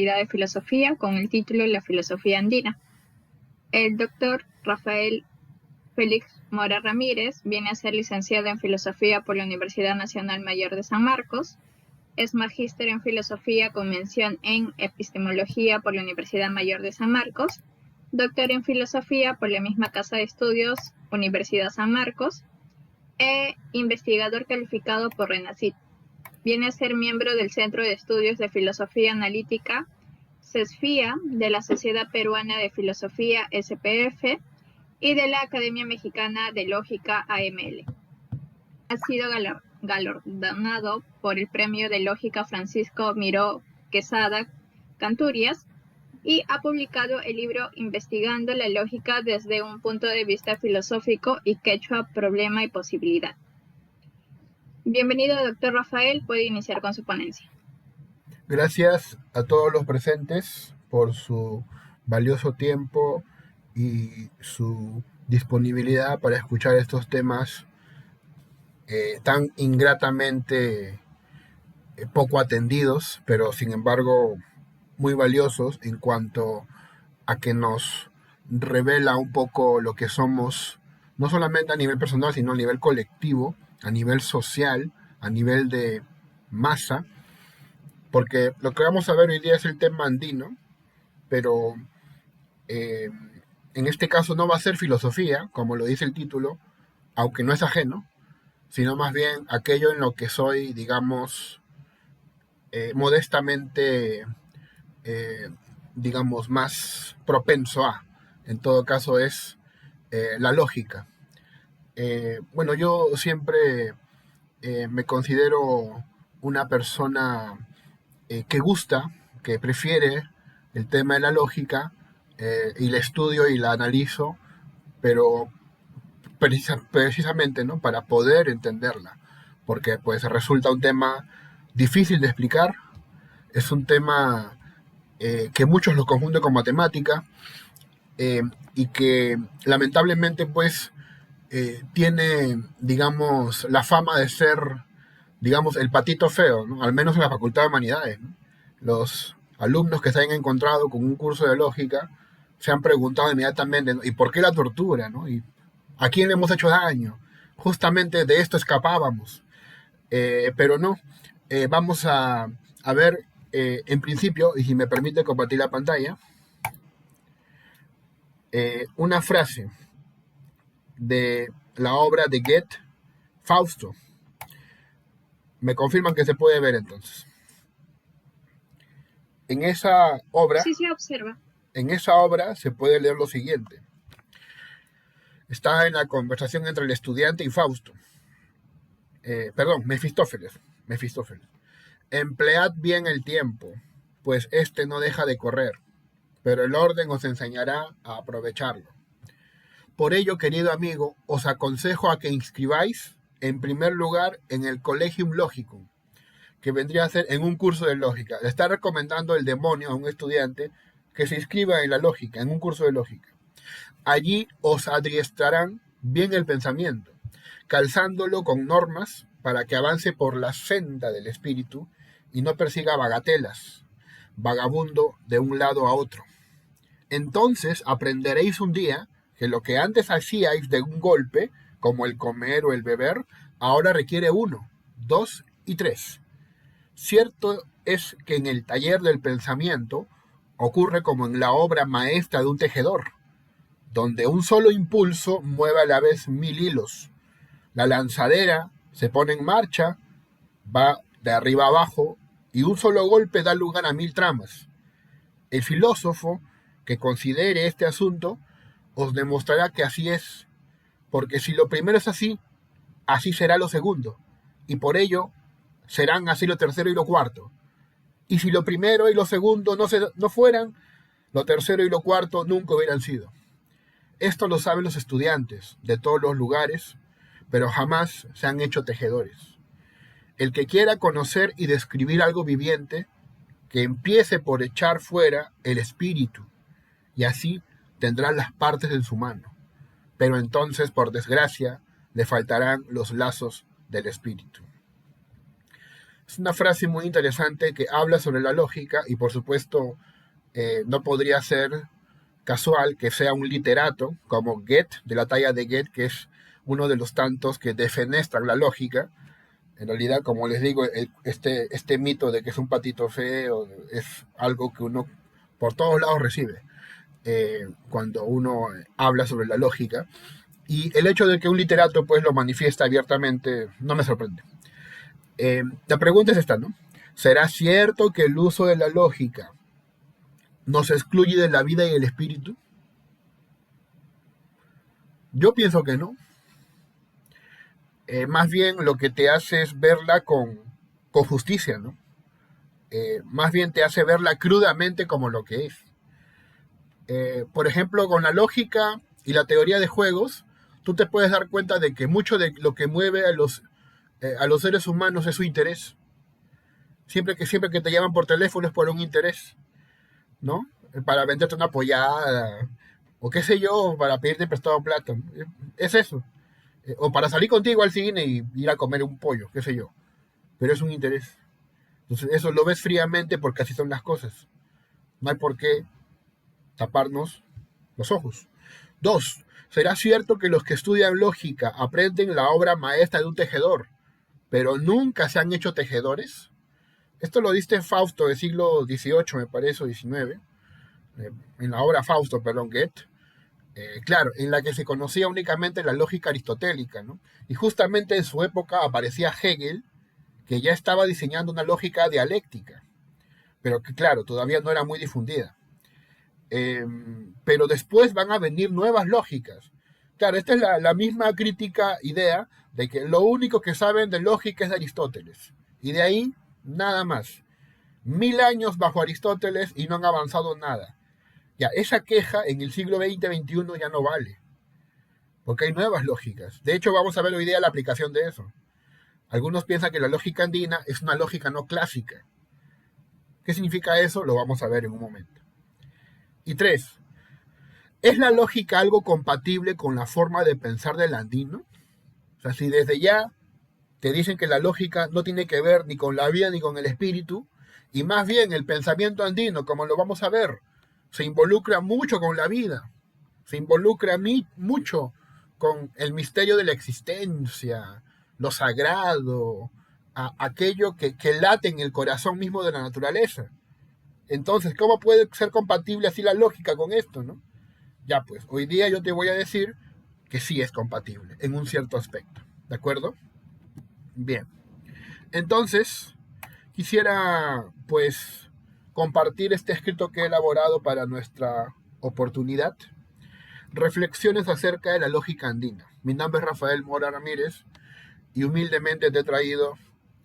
de filosofía con el título La filosofía andina. El doctor Rafael Félix Mora Ramírez viene a ser licenciado en filosofía por la Universidad Nacional Mayor de San Marcos, es magíster en filosofía con mención en epistemología por la Universidad Mayor de San Marcos, doctor en filosofía por la misma casa de estudios Universidad San Marcos e investigador calificado por RENACYT. Viene a ser miembro del Centro de Estudios de Filosofía Analítica, CESFIA, de la Sociedad Peruana de Filosofía, SPF, y de la Academia Mexicana de Lógica, AML. Ha sido galardonado por el Premio de Lógica Francisco Miró Quesada Canturrias y ha publicado el libro Investigando la lógica desde un punto de vista filosófico y Quechua, problema y posibilidad. Bienvenido, doctor Rafael. Puede iniciar con su ponencia. Gracias a todos los presentes por su valioso tiempo y su disponibilidad para escuchar estos temas tan ingratamente poco atendidos, pero sin embargo muy valiosos en cuanto a que nos revela un poco lo que somos, no solamente a nivel personal, sino a nivel colectivo, a nivel social, a nivel de masa, porque lo que vamos a ver hoy día es el tema andino, pero en este caso no va a ser filosofía, como lo dice el título, aunque no es ajeno, sino más bien aquello en lo que soy, digamos, modestamente, digamos, más propenso a. En todo caso es la lógica. Bueno, yo siempre me considero una persona que gusta, que prefiere el tema de la lógica y la estudio y la analizo, pero precisamente, ¿no?, para poder entenderla, porque pues resulta un tema difícil de explicar, es un tema que muchos lo confunden con matemática y que lamentablemente pues tiene, digamos, la fama de ser, digamos, el patito feo, ¿no?, al menos en la Facultad de Humanidades, ¿no? Los alumnos que se han encontrado con un curso de lógica se han preguntado inmediatamente, ¿no?, ¿y por qué la tortura, ¿no? ¿Y a quién le hemos hecho daño? Justamente de esto escapábamos. Pero no, vamos a ver en principio, y si me permite compartir la pantalla, una frase de la obra de Goethe, Fausto. Me confirman que se puede ver entonces. En esa obra, Sí, se observa. En esa obra se puede leer lo siguiente. Está en la conversación entre el estudiante y Fausto. Mefistófeles. Emplead bien el tiempo, pues éste no deja de correr, pero el orden os enseñará a aprovecharlo. Por ello, querido amigo, os aconsejo a que inscribáis, en primer lugar, en el Collegium Logicum, que vendría a ser en un curso de lógica. Le está recomendando el demonio a un estudiante que se inscriba en la lógica, en un curso de lógica. Allí os adiestrarán bien el pensamiento, calzándolo con normas para que avance por la senda del espíritu y no persiga bagatelas, vagabundo de un lado a otro. Entonces aprenderéis un día que lo que antes hacíais de un golpe, como el comer o el beber, ahora requiere 1, 2 y 3. Cierto es que en el taller del pensamiento ocurre como en la obra maestra de un tejedor, donde un solo impulso mueve a la vez 1000 hilos. La lanzadera se pone en marcha, va de arriba abajo, y un solo golpe da lugar a 1000 tramas. El filósofo que considere este asunto os demostrará que así es, porque si lo primero es así, así será lo segundo, y por ello serán así lo tercero y lo cuarto. Y si lo primero y lo segundo no fueran, lo tercero y lo cuarto nunca hubieran sido. Esto lo saben los estudiantes de todos los lugares, pero jamás se han hecho tejedores. El que quiera conocer y describir algo viviente, que empiece por echar fuera el espíritu, y así tendrá las partes en su mano. Pero entonces, por desgracia, le faltarán los lazos del espíritu. Es una frase muy interesante que habla sobre la lógica y por supuesto no podría ser casual que sea un literato como Goethe, de la talla de Goethe, que es uno de los tantos que defenestran la lógica. En realidad, como les digo, este mito de que es un patito feo es algo que uno por todos lados recibe cuando uno habla sobre la lógica. Y el hecho de que un literato pues lo manifiesta abiertamente no me sorprende. La pregunta es esta, ¿no? ¿Será cierto que el uso de la lógica nos excluye de la vida y el espíritu? Yo pienso que no. Más bien lo que te hace es verla con justicia, ¿no? Más bien te hace verla crudamente como lo que es. Por ejemplo, con la lógica y la teoría de juegos, tú te puedes dar cuenta de que mucho de lo que mueve a los seres humanos es su interés. Siempre que te llaman por teléfono es por un interés, ¿no? Para venderte una pollada, o qué sé yo, para pedirte prestado plata. Es eso. O para salir contigo al cine y ir a comer un pollo, qué sé yo. Pero es un interés. Entonces eso lo ves fríamente porque así son las cosas. No hay por qué taparnos los ojos. Dos, ¿será cierto que los que estudian lógica aprenden la obra maestra de un tejedor, pero nunca se han hecho tejedores? Esto lo dice Fausto del siglo XVIII, me parece, o XIX, en la obra Fausto, perdón, Goethe. Claro, en la que se conocía únicamente la lógica aristotélica, ¿no? Y justamente en su época aparecía Hegel, que ya estaba diseñando una lógica dialéctica, pero que claro, todavía no era muy difundida. Pero después van a venir nuevas lógicas. Claro, esta es la misma crítica idea de que lo único que saben de lógica es de Aristóteles. Y de ahí, nada más. 1000 años bajo Aristóteles y no han avanzado nada. Ya, esa queja en el siglo XX-XXI ya no vale, porque hay nuevas lógicas. De hecho, vamos a ver hoy día la aplicación de eso. Algunos piensan que la lógica andina es una lógica no clásica. ¿Qué significa eso? Lo vamos a ver en un momento. Y tres, ¿es la lógica algo compatible con la forma de pensar del andino? O sea, si desde ya te dicen que la lógica no tiene que ver ni con la vida ni con el espíritu, y más bien el pensamiento andino, como lo vamos a ver, se involucra mucho con la vida, se involucra mucho con el misterio de la existencia, lo sagrado, aquello que late en el corazón mismo de la naturaleza. Entonces, ¿cómo puede ser compatible así la lógica con esto, no? Ya pues, hoy día yo te voy a decir que sí es compatible en un cierto aspecto, ¿de acuerdo? Bien, entonces quisiera pues compartir este escrito que he elaborado para nuestra oportunidad. Reflexiones acerca de la lógica andina. Mi nombre es Rafael Mora Ramírez y humildemente te he traído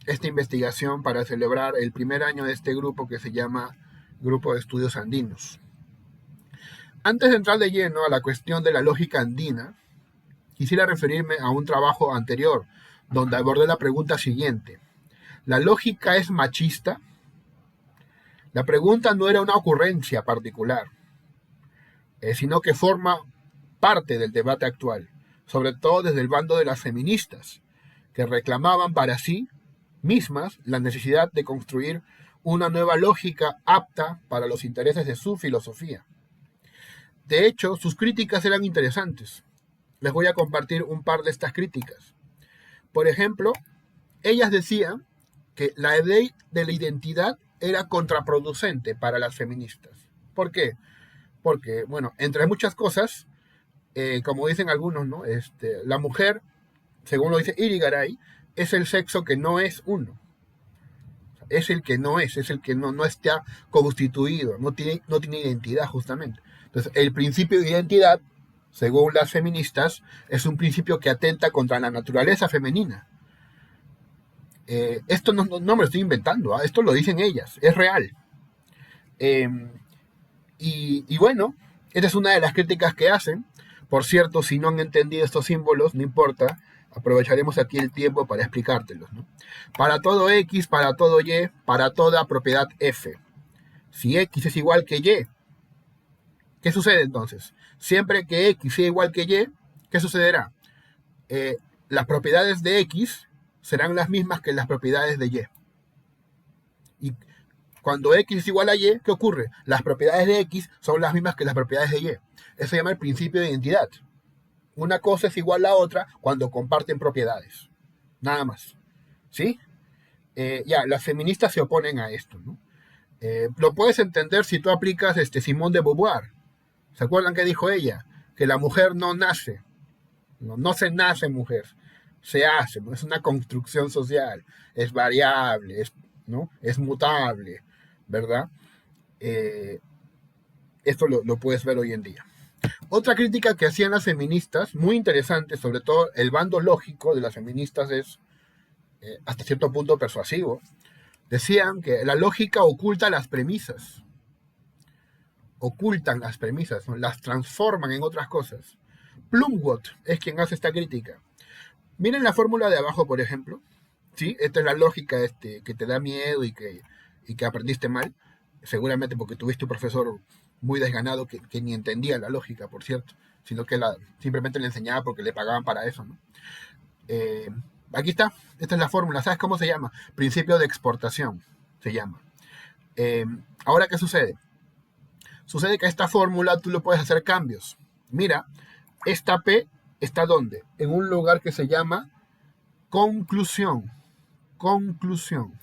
esta investigación para celebrar el primer año de este grupo que se llama Grupo de Estudios Andinos. Antes de entrar de lleno a la cuestión de la lógica andina, quisiera referirme a un trabajo anterior donde abordé la pregunta siguiente. ¿La lógica es machista? La pregunta no era una ocurrencia particular, sino que forma parte del debate actual, sobre todo desde el bando de las feministas, que reclamaban para sí mismas la necesidad de construir una nueva lógica apta para los intereses de su filosofía. De hecho, sus críticas eran interesantes. Les voy a compartir un par de estas críticas. Por ejemplo, ellas decían que la ley de la identidad era contraproducente para las feministas. ¿Por qué? Porque, bueno, entre muchas cosas, como dicen algunos, ¿no? La mujer, según lo dice Irigaray, es el sexo que no es uno. Es el que no es el que no está constituido, no tiene identidad justamente. Entonces, el principio de identidad, según las feministas, es un principio que atenta contra la naturaleza femenina. Esto no me lo estoy inventando, ¿eh? Esto lo dicen ellas, es real. Y bueno, esta es una de las críticas que hacen. Por cierto, si no han entendido estos símbolos, no importa, aprovecharemos aquí el tiempo para explicártelos, ¿no? Para todo X, para todo Y, para toda propiedad F. Si X es igual que Y, ¿qué sucede entonces? Siempre que X sea igual que Y, ¿qué sucederá? Las propiedades de X serán las mismas que las propiedades de Y. Y cuando X es igual a Y, ¿qué ocurre? Las propiedades de X son las mismas que las propiedades de Y. Eso se llama el principio de identidad. Una cosa es igual a otra cuando comparten propiedades. Nada más. ¿Sí? Las feministas se oponen a esto, ¿no? Lo puedes entender si tú aplicas Simone de Beauvoir. ¿Se acuerdan qué dijo ella? Que la mujer no nace. No se nace mujer. Se hace, ¿no? Es una construcción social. Es variable, ¿no? Es mutable, ¿verdad? Esto lo puedes ver hoy en día. Otra crítica que hacían las feministas, muy interesante, sobre todo el bando lógico de las feministas es hasta cierto punto persuasivo. Decían que la lógica oculta las premisas. Ocultan las premisas, ¿no? Las transforman en otras cosas. Plumwood es quien hace esta crítica. Miren la fórmula de abajo, por ejemplo. ¿Sí? Esta es la lógica que te da miedo y que aprendiste mal. Seguramente porque tuviste un profesor muy desganado que ni entendía la lógica, por cierto, sino que simplemente le enseñaba porque le pagaban para eso, ¿no? Aquí está, esta es la fórmula. ¿Sabes cómo se llama? Principio de exportación se llama. Ahora, ¿qué sucede? Sucede que a esta fórmula tú le puedes hacer cambios. Mira, esta P está ¿dónde? En un lugar que se llama conclusión. Conclusión.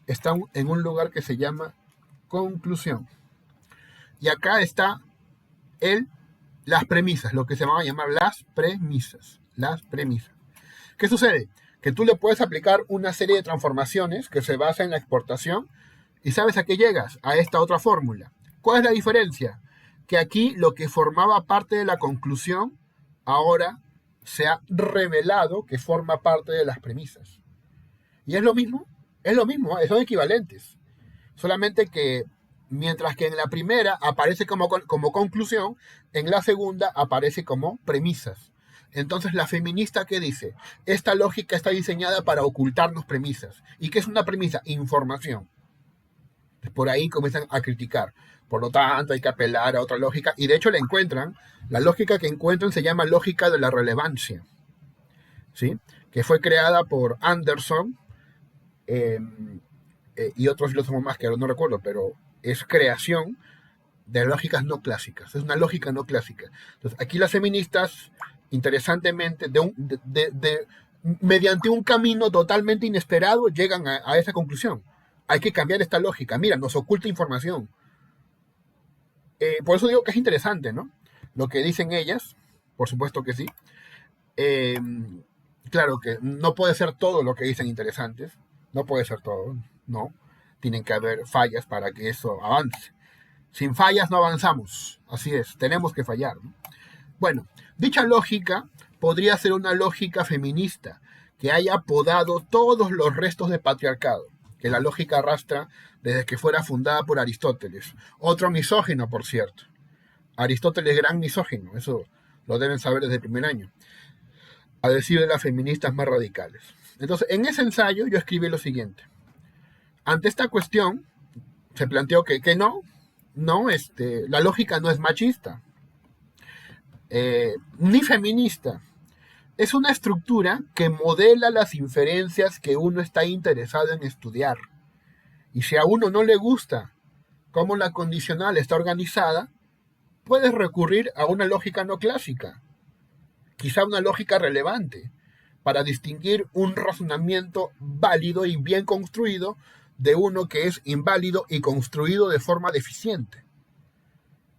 Está en un lugar que se llama conclusión. Y acá está las premisas, lo que se va a llamar las premisas. Las premisas. ¿Qué sucede? Que tú le puedes aplicar una serie de transformaciones que se basan en la exportación y ¿sabes a qué llegas? A esta otra fórmula. ¿Cuál es la diferencia? Que aquí lo que formaba parte de la conclusión ahora se ha revelado que forma parte de las premisas. ¿Y es lo mismo? Es lo mismo, son equivalentes. Solamente que mientras que en la primera aparece como conclusión, en la segunda aparece como premisas. Entonces la feminista, ¿qué dice? Esta lógica está diseñada para ocultarnos premisas. ¿Y qué es una premisa? Información. Por ahí comienzan a criticar. Por lo tanto, hay que apelar a otra lógica. Y de hecho la encuentran. La lógica que encuentran se llama lógica de la relevancia. ¿Sí? Que fue creada por Anderson y otros filósofos más que ahora no recuerdo, pero es creación de lógicas no clásicas. Es una lógica no clásica. Entonces, aquí las feministas, interesantemente, mediante un camino totalmente inesperado, llegan a esa conclusión. Hay que cambiar esta lógica. Mira, nos oculta información. Por eso digo que es interesante, ¿no? Lo que dicen ellas, por supuesto que sí. Claro que no puede ser todo lo que dicen interesantes. No puede ser todo, no. Tienen que haber fallas para que eso avance. Sin fallas no avanzamos. Así es, tenemos que fallar, ¿no? Bueno, dicha lógica podría ser una lógica feminista que haya podado todos los restos de patriarcado que la lógica arrastra desde que fuera fundada por Aristóteles. Otro misógino, por cierto. Aristóteles, gran misógino, eso lo deben saber desde el primer año, a decir de las feministas más radicales. Entonces, en ese ensayo yo escribí lo siguiente. Ante esta cuestión, se planteó que no, la lógica no es machista, ni feminista. Es una estructura que modela las inferencias que uno está interesado en estudiar. Y si a uno no le gusta cómo la condicional está organizada, puedes recurrir a una lógica no clásica, quizá una lógica relevante, para distinguir un razonamiento válido y bien construido de uno que es inválido y construido de forma deficiente.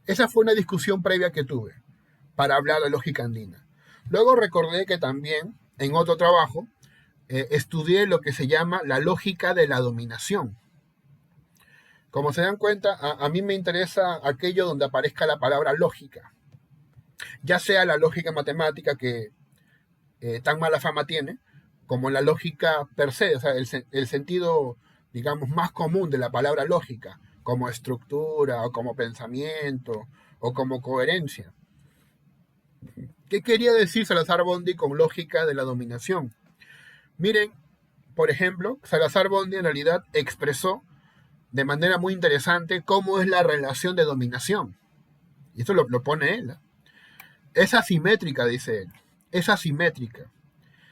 Esa fue una discusión previa que tuve para hablar de lógica andina. Luego recordé que también, en otro trabajo, estudié lo que se llama la lógica de la dominación. Como se dan cuenta, a mí me interesa aquello donde aparezca la palabra lógica. Ya sea la lógica matemática que tan mala fama tiene, como la lógica per se, o sea, el sentido, digamos, más común de la palabra lógica, como estructura, o como pensamiento, o como coherencia. ¿Qué quería decir Salazar-Bondi con lógica de la dominación? Miren, por ejemplo, Salazar-Bondi en realidad expresó de manera muy interesante cómo es la relación de dominación. Y esto lo pone él. Es asimétrica, dice él. Es asimétrica.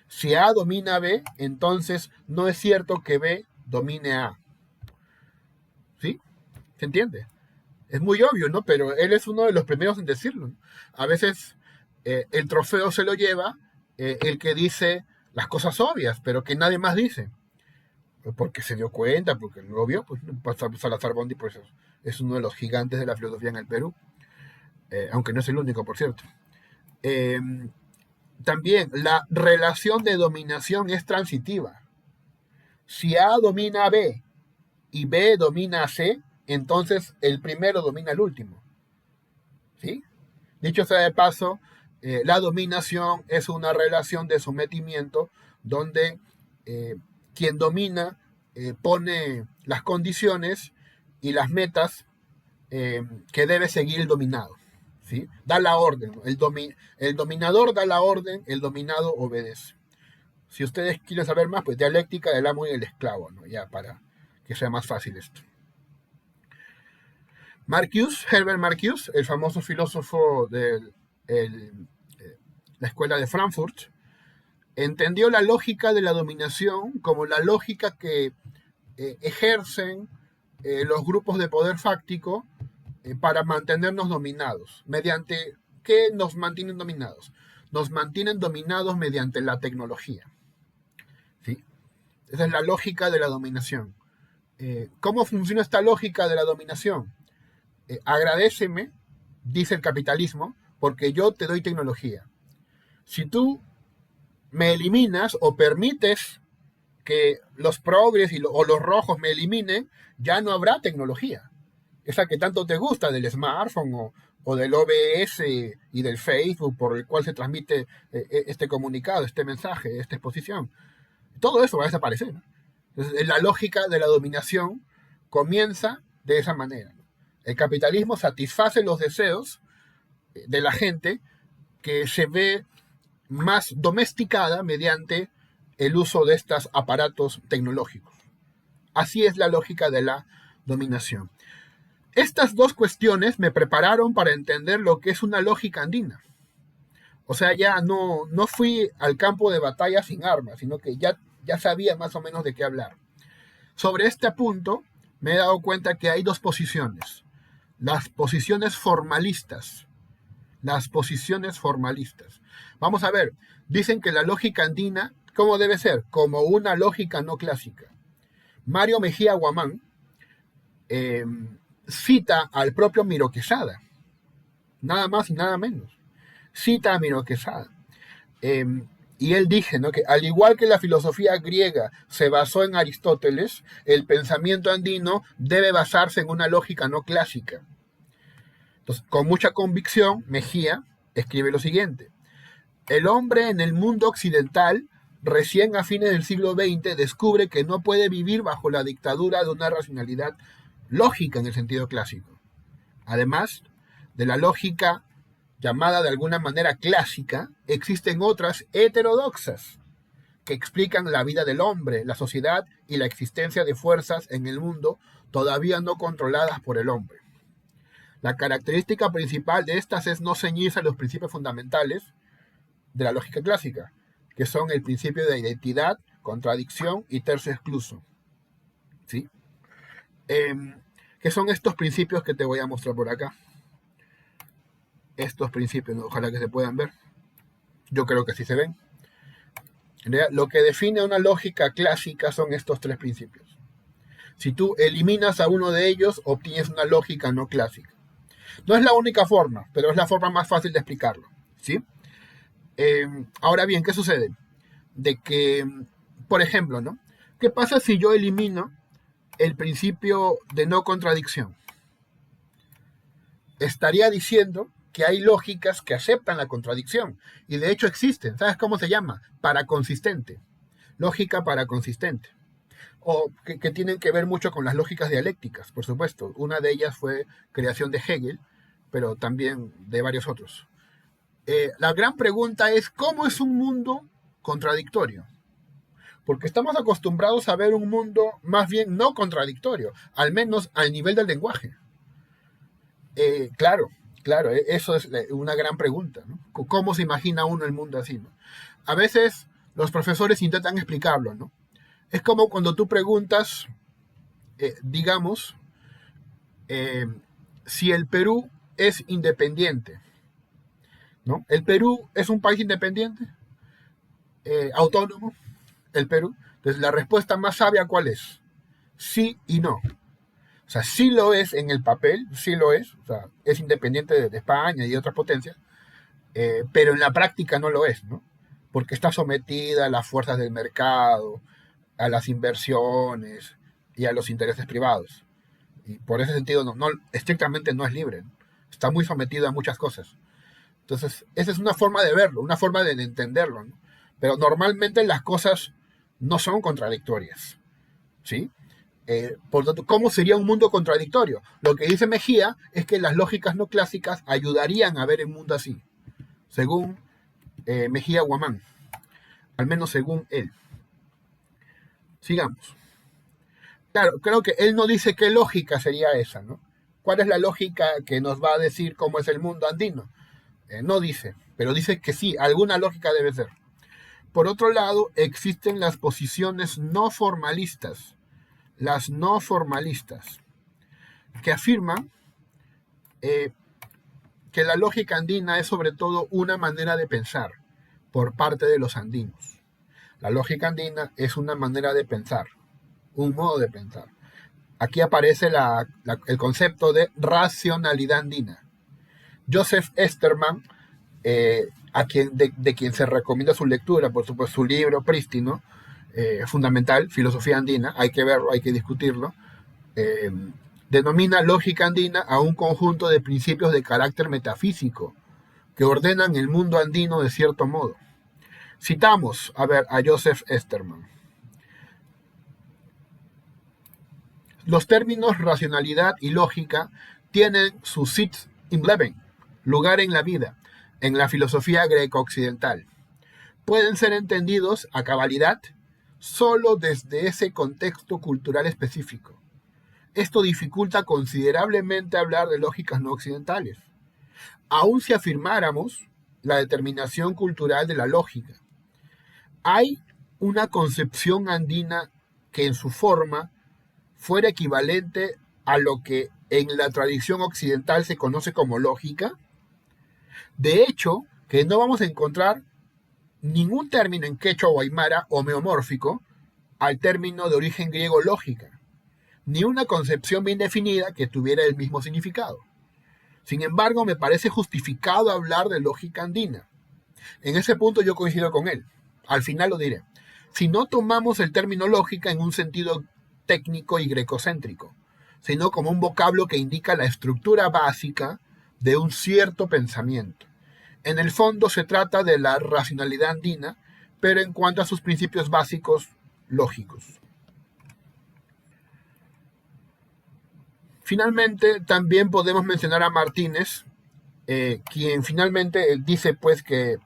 Si A domina a B, entonces no es cierto que B domine a A. ¿Se entiende? Es muy obvio, ¿no? Pero él es uno de los primeros en decirlo, ¿no? A veces el trofeo se lo lleva el que dice las cosas obvias, pero que nadie más dice. Porque se dio cuenta, porque lo vio, pues Salazar Bondi pues, es uno de los gigantes de la filosofía en el Perú, aunque no es el único, por cierto. Eh, También la relación de dominación es transitiva. Si A domina a B y B domina a C, entonces el primero domina al último. ¿Sí? Dicho sea de paso, la dominación es una relación de sometimiento donde quien domina pone las condiciones y las metas que debe seguir el dominado. ¿Sí? Da la orden. El dominador da la orden, el dominado obedece. Si ustedes quieren saber más, pues dialéctica del amo y el esclavo, ¿no? Ya para que sea más fácil esto. Herbert Marcuse, el famoso filósofo de la escuela de Frankfurt, entendió la lógica de la dominación como la lógica que ejercen los grupos de poder fáctico para mantenernos dominados. ¿Mediante qué nos mantienen dominados? Nos mantienen dominados mediante la tecnología. ¿Sí? Esa es la lógica de la dominación. ¿Cómo funciona esta lógica de la dominación? Agradéceme, dice el capitalismo, porque yo te doy tecnología. Si tú me eliminas o permites que los progres o los rojos me eliminen, ya no habrá tecnología. Esa que tanto te gusta del smartphone o del OBS y del Facebook por el cual se transmite este comunicado, este mensaje, esta exposición. Todo eso va a desaparecer, ¿no? Entonces, la lógica de la dominación comienza de esa manera. El capitalismo satisface los deseos de la gente que se ve más domesticada mediante el uso de estos aparatos tecnológicos. Así es la lógica de la dominación. Estas dos cuestiones me prepararon para entender lo que es una lógica andina. O sea, ya no fui al campo de batalla sin armas, sino que ya sabía más o menos de qué hablar. Sobre este punto, me he dado cuenta que hay dos posiciones. Las posiciones formalistas. Vamos a ver, dicen que la lógica andina, ¿cómo debe ser? Como una lógica no clásica. Mario Mejía Guamán cita al propio Miro Quesada, nada más y nada menos. Cita a Miro Quesada. Y él dice, ¿no?, que al igual que la filosofía griega se basó en Aristóteles, el pensamiento andino debe basarse en una lógica no clásica. Entonces, con mucha convicción, Mejía escribe lo siguiente: el hombre en el mundo occidental, recién a fines del siglo XX, descubre que no puede vivir bajo la dictadura de una racionalidad lógica en el sentido clásico. Además de la lógica llamada de alguna manera clásica, existen otras heterodoxas que explican la vida del hombre, la sociedad y la existencia de fuerzas en el mundo todavía no controladas por el hombre. La característica principal de estas es no ceñirse a los principios fundamentales de la lógica clásica, que son el principio de identidad, contradicción y tercio excluso. ¿Sí? ¿Qué son estos principios que te voy a mostrar por acá? Estos principios, ¿no? Ojalá que se puedan ver. Yo creo que sí se ven. En realidad, lo que define una lógica clásica son estos tres principios. Si tú eliminas a uno de ellos, obtienes una lógica no clásica. No es la única forma, pero es la forma más fácil de explicarlo. ¿Sí? Ahora bien, ¿qué sucede? De que, por ejemplo, ¿no? ¿Qué pasa si yo elimino el principio de no contradicción? Estaría diciendo que hay lógicas que aceptan la contradicción, y de hecho existen. ¿Sabes cómo se llama? Paraconsistente. Lógica paraconsistente. O que tienen que ver mucho con las lógicas dialécticas, por supuesto. Una de ellas fue creación de Hegel, pero también de varios otros. La gran pregunta es, ¿cómo es un mundo contradictorio? Porque estamos acostumbrados a ver un mundo más bien no contradictorio, al menos al nivel del lenguaje. Claro, eso es una gran pregunta, ¿no? ¿Cómo se imagina uno el mundo así, ¿no? A veces los profesores intentan explicarlo, ¿no? Es como cuando tú preguntas, digamos, eh, si el Perú es independiente, ¿no? ¿El Perú es un país independiente, autónomo, el Perú? Entonces, la respuesta más sabia, ¿cuál es? Sí y no. O sea, sí lo es en el papel, sí lo es, o sea, es independiente de España y de otras potencias, pero en la práctica no lo es, ¿no? Porque está sometida a las fuerzas del mercado, a las inversiones y a los intereses privados. Y por ese sentido, estrictamente no es libre, ¿no? Está muy sometido a muchas cosas. Entonces, esa es una forma de verlo, una forma de entenderlo, ¿no? Pero normalmente las cosas no son contradictorias, ¿sí? Por lo tanto, ¿cómo sería un mundo contradictorio? Lo que dice Mejía es que las lógicas no clásicas ayudarían a ver el mundo así, según Mejía Guamán, al menos según él. Sigamos. Claro, creo que él no dice qué lógica sería esa, ¿no? ¿Cuál es la lógica que nos va a decir cómo es el mundo andino? No dice, pero dice que sí, alguna lógica debe ser. Por otro lado, existen las posiciones no formalistas, las no formalistas, que afirman eh, que la lógica andina es sobre todo una manera de pensar por parte de los andinos. La lógica andina es una manera de pensar, un modo de pensar. Aquí aparece el concepto de racionalidad andina. Joseph Esterman, de quien se recomienda su lectura, por supuesto, su libro prístino, fundamental, Filosofía Andina, hay que verlo, hay que discutirlo, eh, denomina lógica andina a un conjunto de principios de carácter metafísico que ordenan el mundo andino de cierto modo. Citamos, a Joseph Esterman. Los términos racionalidad y lógica tienen su sitz im Leben, lugar en la vida, en la filosofía greco-occidental. Pueden ser entendidos a cabalidad solo desde ese contexto cultural específico. Esto dificulta considerablemente hablar de lógicas no occidentales, aun si afirmáramos la determinación cultural de la lógica. Hay una concepción andina que en su forma fuera equivalente a lo que en la tradición occidental se conoce como lógica. De hecho, que no vamos a encontrar ningún término en quechua o aymara homeomórfico al término de origen griego lógica, ni una concepción bien definida que tuviera el mismo significado. Sin embargo, me parece justificado hablar de lógica andina. En ese punto yo coincido con él. Al final lo diré. Si no tomamos el término lógica en un sentido técnico y grecocéntrico, sino como un vocablo que indica la estructura básica de un cierto pensamiento. En el fondo se trata de la racionalidad andina, pero en cuanto a sus principios básicos lógicos. Finalmente, también podemos mencionar a Martínez, quien finalmente dice pues que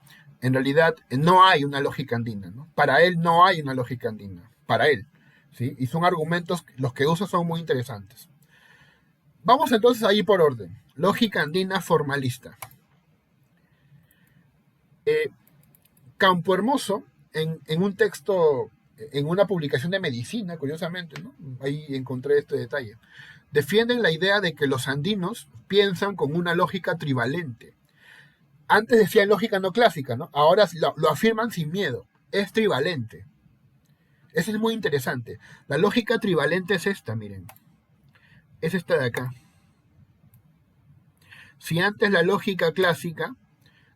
en realidad no hay una lógica andina, ¿no? Para él no hay una lógica andina, para él, ¿sí? Y son argumentos, los que usa son muy interesantes. Vamos entonces ahí por orden. Lógica andina formalista. Campo Hermoso, en un texto, en una publicación de medicina, curiosamente, ¿no? Ahí encontré este detalle, defienden la idea de que los andinos piensan con una lógica trivalente. Antes decían lógica no clásica, ¿no? Ahora lo afirman sin miedo. Es trivalente. Eso es muy interesante. La lógica trivalente es esta, miren. Es esta de acá. Si antes la lógica clásica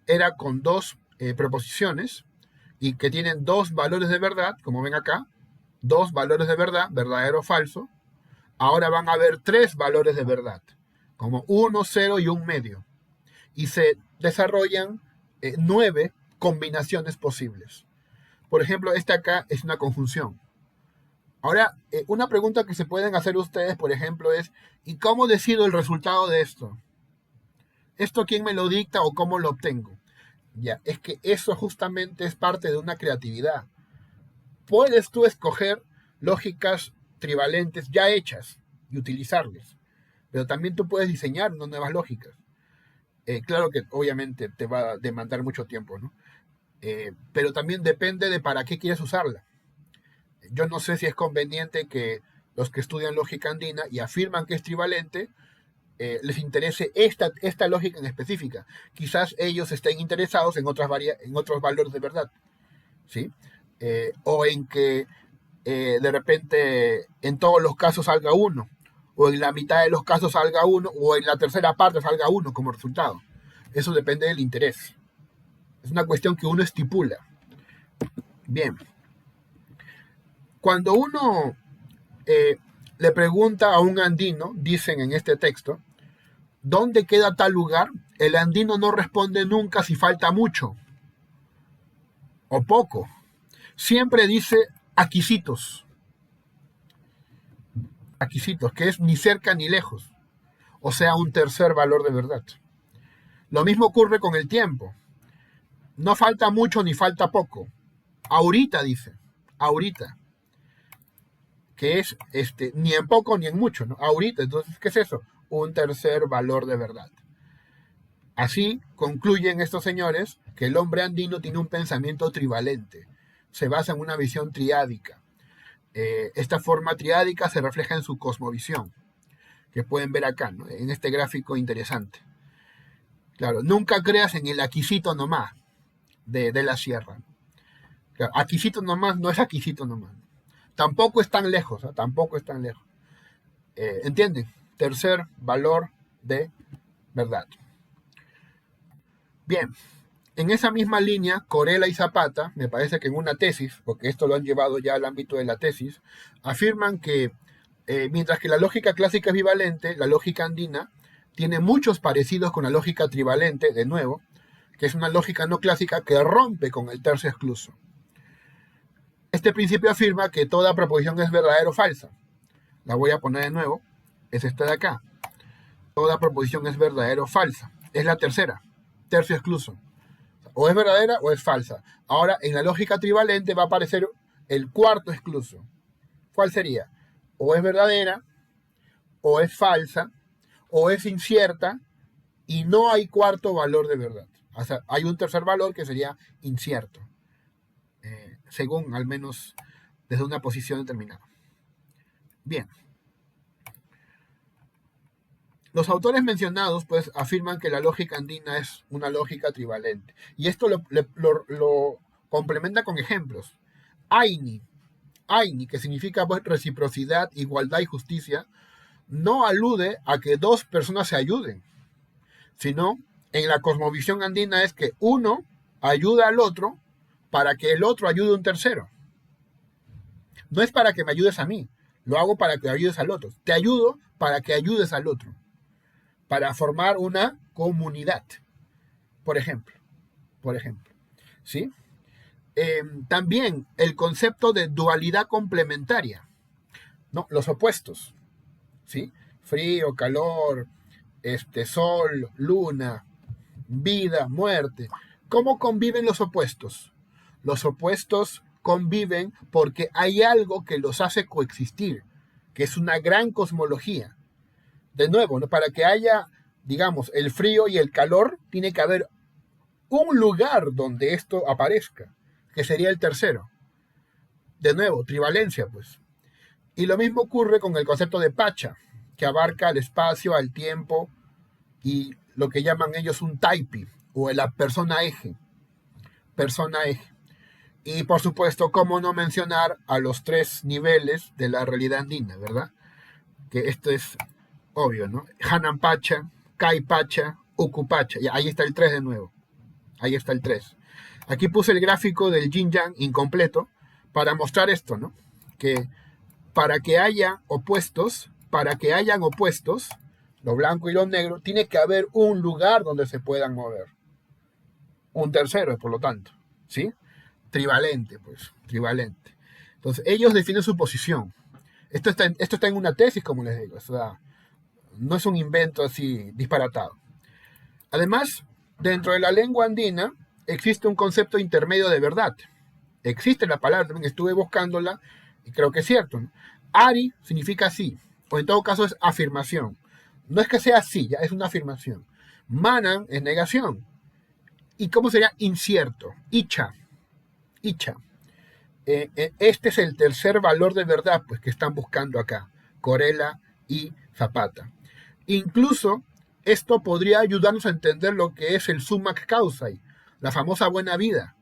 era con dos proposiciones y que tienen dos valores de verdad, como ven acá, dos valores de verdad, verdadero o falso, ahora van a haber tres valores de verdad, como 1, 0 y un medio. Y se desarrollan 9 combinaciones posibles. Por ejemplo, esta acá es una conjunción. Ahora, una pregunta que se pueden hacer ustedes, por ejemplo, es ¿y cómo decido el resultado de esto? ¿Esto quién me lo dicta o cómo lo obtengo? Ya, es que eso justamente es parte de una creatividad. Puedes tú escoger lógicas trivalentes ya hechas y utilizarlas, pero también tú puedes diseñar unas nuevas lógicas. Claro que obviamente te va a demandar mucho tiempo, ¿no? Pero también depende de para qué quieres usarla. Yo no sé si es conveniente que los que estudian lógica andina y afirman que es trivalente, les interese esta lógica en específica. Quizás ellos estén interesados en otros valores de verdad, ¿sí? O en que de repente en todos los casos salga uno, o en la mitad de los casos salga uno, o en la tercera parte salga uno como resultado. Eso depende del interés. Es una cuestión que uno estipula. Bien. Cuando uno le pregunta a un andino, dicen en este texto, ¿dónde queda tal lugar? El andino no responde nunca si falta mucho o poco. Siempre dice aquisitos, que es ni cerca ni lejos, o sea, un tercer valor de verdad. Lo mismo ocurre con el tiempo. No falta mucho ni falta poco. Ahorita dice, ahorita, que es ni en poco ni en mucho, ¿no? Ahorita, entonces, ¿qué es eso? Un tercer valor de verdad. Así concluyen estos señores que el hombre andino tiene un pensamiento trivalente, se basa en una visión triádica. Esta forma triádica se refleja en su cosmovisión, que pueden ver acá, ¿no? En este gráfico interesante. Claro, nunca creas en el aquisito nomás de la sierra. Claro, aquisito nomás no es aquisito nomás. Tampoco es tan lejos, ¿eh? Tampoco es tan lejos. ¿Entienden? Tercer valor de verdad. Bien, en esa misma línea, Corella y Zapata, me parece que en una tesis, porque esto lo han llevado ya al ámbito de la tesis, afirman que mientras que la lógica clásica es bivalente, la lógica andina tiene muchos parecidos con la lógica trivalente, de nuevo, que es una lógica no clásica que rompe con el tercio excluso. Este principio afirma que toda proposición es verdadera o falsa. La voy a poner de nuevo, es esta de acá. Toda proposición es verdadera o falsa. Es la tercera, tercio excluso. O es verdadera o es falsa. Ahora, en la lógica trivalente va a aparecer el cuarto excluso. ¿Cuál sería? O es verdadera, o es falsa, o es incierta, y no hay cuarto valor de verdad. O sea, hay un tercer valor que sería incierto, según al menos desde una posición determinada. Bien. Los autores mencionados pues afirman que la lógica andina es una lógica trivalente. Y esto lo complementa con ejemplos. Aini, que significa pues, reciprocidad, igualdad y justicia, no alude a que dos personas se ayuden, sino en la cosmovisión andina es que uno ayuda al otro para que el otro ayude a un tercero. No es para que me ayudes a mí, lo hago para que ayudes al otro. Te ayudo para que ayudes al otro, para formar una comunidad, por ejemplo. ¿Sí? También el concepto de dualidad complementaria, ¿no? Los opuestos, ¿sí? Frío, calor, sol, luna, vida, muerte. ¿Cómo conviven los opuestos? Los opuestos conviven porque hay algo que los hace coexistir, que es una gran cosmología. De nuevo, ¿no? Para que haya, digamos, el frío y el calor, tiene que haber un lugar donde esto aparezca, que sería el tercero. De nuevo, trivalencia, pues. Y lo mismo ocurre con el concepto de Pacha, que abarca el espacio, el tiempo y lo que llaman ellos un taipi, o la persona eje. Y por supuesto, cómo no mencionar a los tres niveles de la realidad andina, ¿verdad? Que esto es obvio, ¿no? Hanan Pacha, Kai Pacha, Uku Pacha. Y ahí está el 3 de nuevo. Ahí está el 3. Aquí puse el gráfico del yin yang incompleto para mostrar esto, ¿no? Que para que hayan opuestos, lo blanco y lo negro, tiene que haber un lugar donde se puedan mover. Un tercero, por lo tanto, ¿sí? Trivalente, pues, trivalente. Entonces, ellos definen su posición. Esto está en una tesis, como les digo, o sea, no es un invento así disparatado. Además, dentro de la lengua andina existe un concepto intermedio de verdad. Existe la palabra, también estuve buscándola y creo que es cierto, ¿no? Ari significa sí, o en todo caso es afirmación. No es que sea sí, ya es una afirmación. Manan es negación. ¿Y cómo sería incierto? Icha. Este es el tercer valor de verdad pues, que están buscando acá, Corella y Zapata. Incluso esto podría ayudarnos a entender lo que es el sumac causae, la famosa buena vida.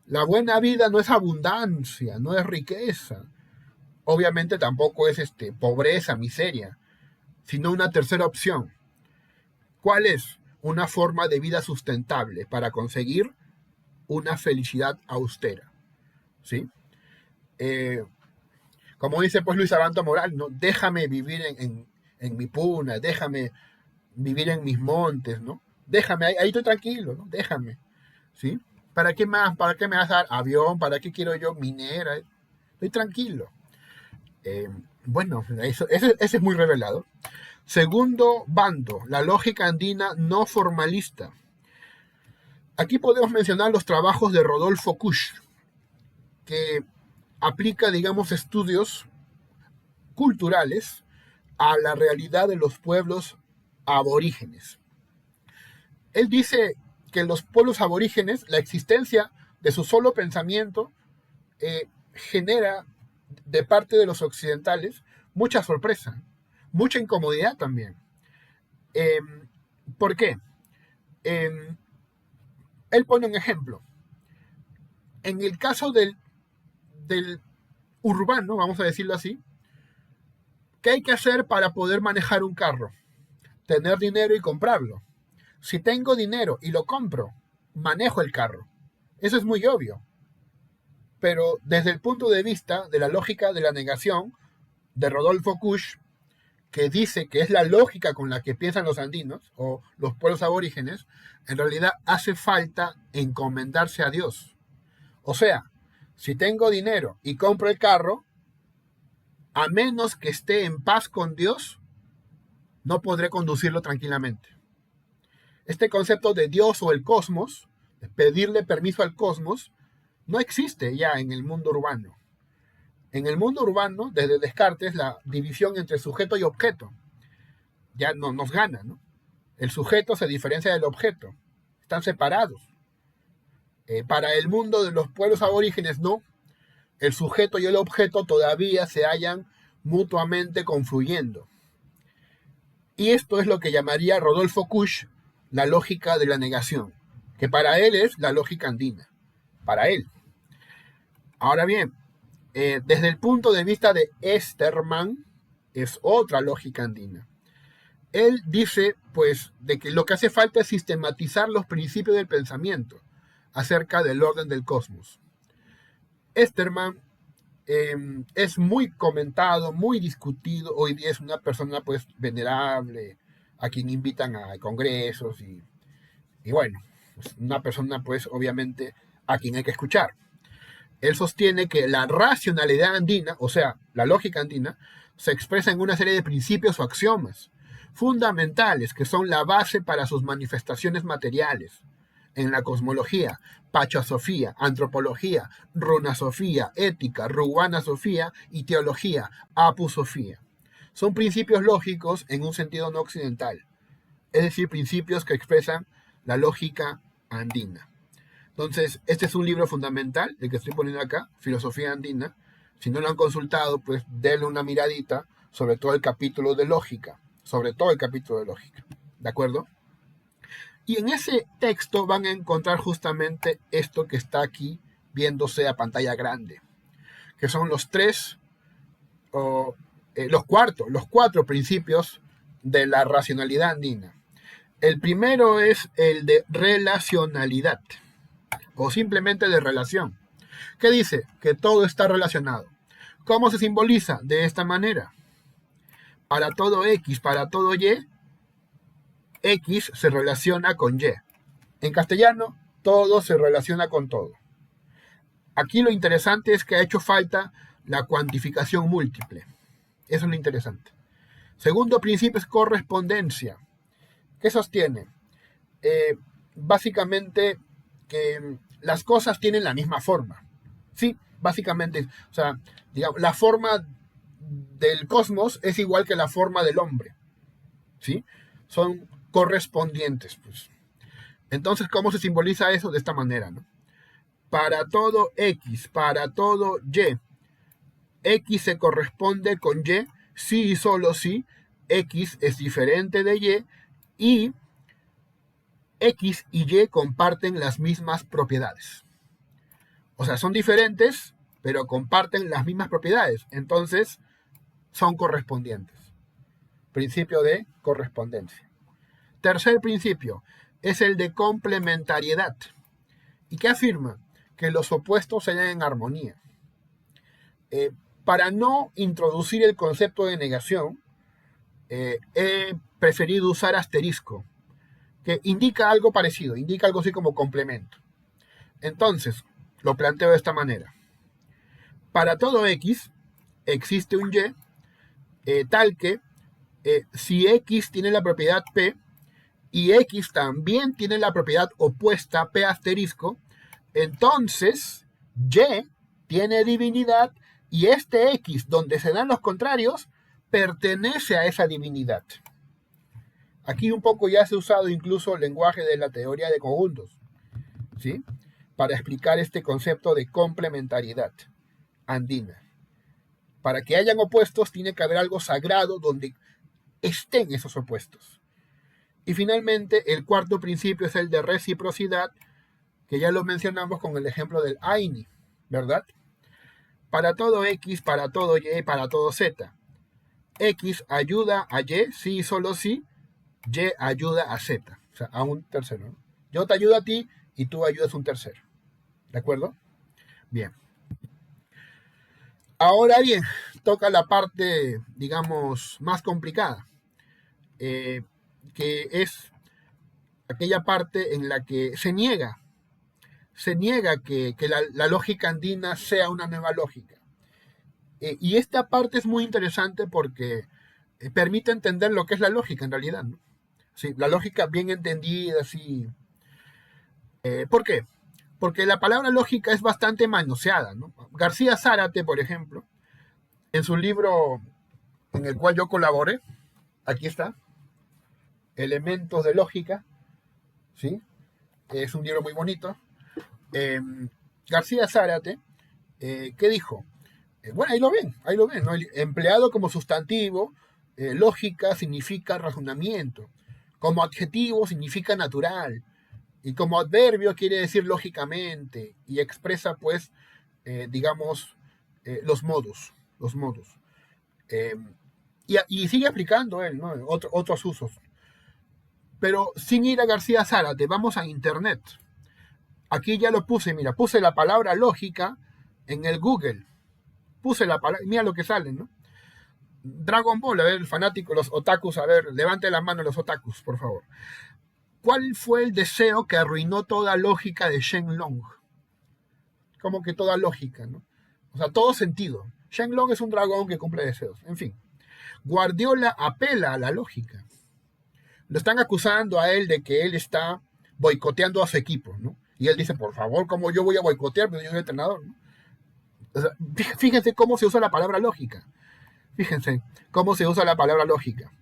La buena vida no es abundancia, no es riqueza. Obviamente tampoco es pobreza, miseria, sino una tercera opción. ¿Cuál es? Una forma de vida sustentable para conseguir una felicidad austera. ¿Sí? Eh, como dice pues Luis Abanto Moral, ¿no? Déjame vivir en mi puna, déjame vivir en mis montes, ¿no? Déjame, ahí estoy tranquilo, ¿no? Déjame, ¿sí? ¿Para qué más? ¿Para qué me vas a dar avión? ¿Para qué quiero yo minera? Estoy tranquilo. Eh, bueno, ese es muy revelado. Segundo bando, la lógica andina no formalista. Aquí podemos mencionar los trabajos de Rodolfo Kusch, que aplica, digamos, estudios culturales a la realidad de los pueblos aborígenes. Él dice que en los pueblos aborígenes la existencia de su solo pensamiento genera de parte de los occidentales mucha sorpresa, mucha incomodidad también. Eh, ¿Por qué? Eh, Él pone un ejemplo. En el caso del urbano, vamos a decirlo así, ¿qué hay que hacer para poder manejar un carro? Tener dinero y comprarlo. Si tengo dinero y lo compro, manejo el carro. Eso es muy obvio. Pero desde el punto de vista de la lógica de la negación de Rodolfo Kusch, que dice que es la lógica con la que piensan los andinos o los pueblos aborígenes, en realidad hace falta encomendarse a Dios. O sea, si tengo dinero y compro el carro, a menos que esté en paz con Dios, no podré conducirlo tranquilamente. Este concepto de Dios o el cosmos, de pedirle permiso al cosmos, no existe ya en el mundo urbano. En el mundo urbano, desde Descartes, la división entre sujeto y objeto ya no nos gana, ¿no? El sujeto se diferencia del objeto, están separados. Para el mundo de los pueblos aborígenes, no. El sujeto y el objeto todavía se hallan mutuamente confluyendo. Y esto es lo que llamaría Rodolfo Kusch la lógica de la negación, que para él es la lógica andina, para él. Ahora bien, desde el punto de vista de Esterman, es otra lógica andina. Él dice, pues, de que lo que hace falta es sistematizar los principios del pensamiento acerca del orden del cosmos. Esterman es muy comentado, muy discutido. Hoy día es una persona, pues, venerable, a quien invitan a congresos y bueno, pues, una persona, pues, obviamente, a quien hay que escuchar. Él sostiene que la racionalidad andina, o sea, la lógica andina, se expresa en una serie de principios o axiomas fundamentales que son la base para sus manifestaciones materiales en la cosmología, pachasofía, antropología, runasofía, ética, ruanasofía y teología, apusofía. Son principios lógicos en un sentido no occidental, es decir, principios que expresan la lógica andina. Entonces, este es un libro fundamental, el que estoy poniendo acá, Filosofía Andina. Si no lo han consultado, pues denle una miradita, sobre todo el capítulo de lógica, ¿de acuerdo? Y en ese texto van a encontrar justamente esto que está aquí viéndose a pantalla grande, que son los los cuatro principios de la racionalidad andina. El primero es el de relacionalidad, o simplemente de relación. ¿Qué dice? Que todo está relacionado. ¿Cómo se simboliza? De esta manera. Para todo X, para todo Y, X se relaciona con Y. En castellano, todo se relaciona con todo. Aquí lo interesante es que ha hecho falta la cuantificación múltiple. Eso es lo interesante. Segundo principio es correspondencia. ¿Qué sostiene? Básicamente que las cosas tienen la misma forma. Sí, básicamente, o sea, digamos, la forma del cosmos es igual que la forma del hombre. ¿Sí? Son correspondientes, pues. Entonces, ¿cómo se simboliza eso? De esta manera, ¿no? Para todo X, para todo Y, X se corresponde con Y, sí y solo sí, X es diferente de y X y Y comparten las mismas propiedades. O sea, son diferentes, pero comparten las mismas propiedades. Entonces, son correspondientes. Principio de correspondencia. Tercer principio es el de complementariedad. ¿Y qué afirma? Que los opuestos se hallan en armonía. Para no introducir el concepto de negación, he preferido usar asterisco, que indica algo parecido, indica algo así como complemento. Entonces, lo planteo de esta manera. Para todo X existe un Y tal que si X tiene la propiedad P y X también tiene la propiedad opuesta P asterisco, entonces Y tiene divinidad y este X donde se dan los contrarios pertenece a esa divinidad. Aquí un poco ya se ha usado incluso el lenguaje de la teoría de conjuntos, ¿sí? Para explicar este concepto de complementariedad andina. Para que hayan opuestos tiene que haber algo sagrado donde estén esos opuestos. Y finalmente el cuarto principio es el de reciprocidad, que ya lo mencionamos con el ejemplo del Aini, ¿verdad? Para todo X, para todo Y, para todo Z. X ayuda a Y, sí y solo sí, Y ayuda a Z, o sea, a un tercero, ¿no? Yo te ayudo a ti y tú ayudas a un tercero. ¿De acuerdo? Bien. Ahora bien, toca la parte, digamos, más complicada, que es aquella parte en la que se niega que la lógica andina sea una nueva lógica. Y esta parte es muy interesante porque permite entender lo que es la lógica en realidad, ¿no? Sí, la lógica bien entendida, sí. ¿Por qué? Porque la palabra lógica es bastante manoseada, ¿no? García Zárate, por ejemplo, en su libro en el cual yo colaboré, aquí está, Elementos de Lógica, ¿sí? Es un libro muy bonito. García Zárate, ¿qué dijo? Bueno, ahí lo ven, ¿no? Empleado como sustantivo, lógica significa razonamiento, como adjetivo significa natural, y como adverbio quiere decir lógicamente, y expresa, pues, digamos, los modos. Y sigue aplicando él, ¿no? Otros usos. Pero sin ir a García Zárate, vamos a Internet. Aquí ya lo puse, mira, puse la palabra lógica en el Google. Puse la palabra, mira lo que sale, ¿no? Dragon Ball, a ver, el fanático, los otakus, a ver, levante la mano los otakus, por favor. ¿Cuál fue el deseo que arruinó toda lógica de Shenlong? Como que toda lógica, ¿no? O sea, todo sentido. Shenlong es un dragón que cumple deseos, en fin. Guardiola apela a la lógica. Lo están acusando a él de que él está boicoteando a su equipo, ¿no? Y él dice, por favor, ¿cómo yo voy a boicotear? Pero yo soy entrenador, ¿no? O sea, fíjense cómo se usa la palabra lógica. Fíjense cómo se usa la palabra lógica.